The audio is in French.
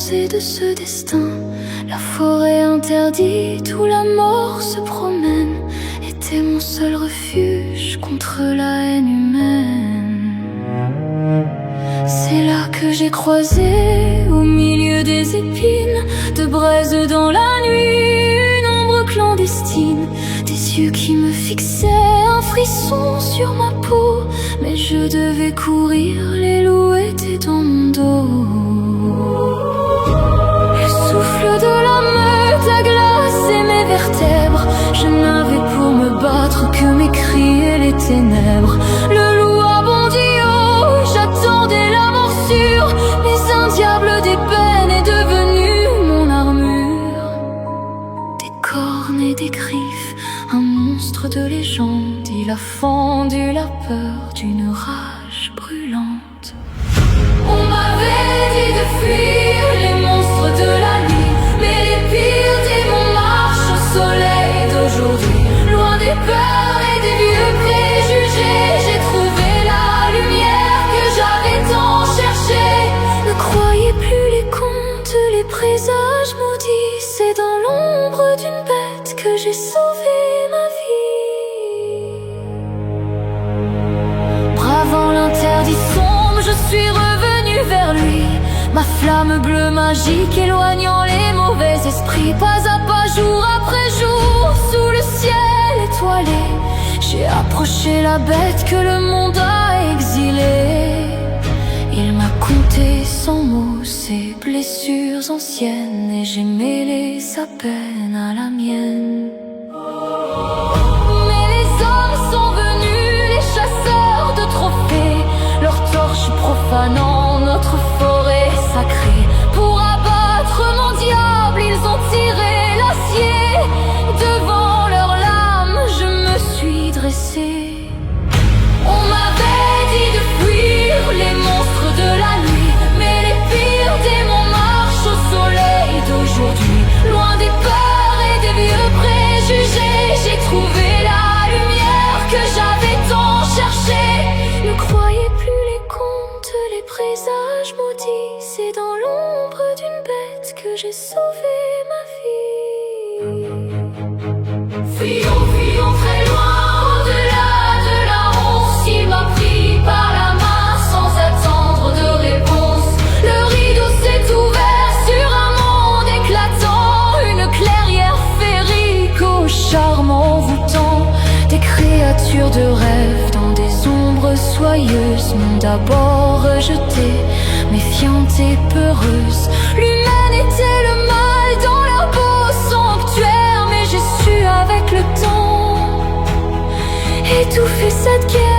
pensée de ce destin. La forêt interdite où la mort se promène était mon seul refuge contre la haine humaine. C'est là que j'ai croisé, au milieu des épines, de braise dans la nuit, une ombre clandestine, des yeux qui me fixaient, un frisson sur ma peau. Mais je devais courir, les loups étaient dans mon dos. Le souffle de la meute a glacé mes vertèbres. Je n'avais pour me battre que mes cris et les ténèbres. Le loup a bondi haut, j'attendais la morsure, mais un diable des peines est devenu mon armure. Des cornes et des griffes, un monstre de légende, il a fendu la peur d'une rage brûlante. On m'avait dit de fuir les monstres de la nuit, mais les pires démons marchent au soleil d'aujourd'hui. Loin des peurs et des vieux préjugés, j'ai trouvé la lumière que j'avais tant cherchée. Ne croyez plus les contes, les présages maudits, c'est dans l'ombre d'une bête que j'ai sauvé ma vie. Bravant l'interdit sombre, je suis revenue vers lui, ma flamme bleue magique éloignant les mauvais esprits. Pas à pas, jour après jour, sous le ciel étoilé, j'ai approché la bête que le monde a exilée. Il m'a conté sans mots ses blessures anciennes, et j'ai mêlé sa peine à la mienne. Mais les hommes sont venus, les chasseurs de trophées, leurs torches profanant notre forêt sacrée. Pour abattre mon diable, ils ont tiré l'acier. Devant leurs lames, je me suis dressée. On m'avait dit de fuir les monstres de la nuit, mais les pires démons marchent au soleil d'aujourd'hui. Loin des peurs et des vieux préjugés, j'ai trouvé la lumière que j'avais tant cherchée. Ne croyez plus les contes, les présages maudits, c'est dans l'ombre d'une bête que j'ai sauvé ma vie. Fuyons, fuyons très loin, au-delà de la honte. Il m'a pris par la main sans attendre de réponse. Le rideau s'est ouvert sur un monde éclatant, une clairière féerique au charme envoûtant. Des créatures de rêve dans des ombres soyeuses m'ont d'abord rejeté, méfiante et peureuse. L'humanité, le mal dans leur beau sanctuaire, mais j'ai su avec le temps étouffer cette guerre.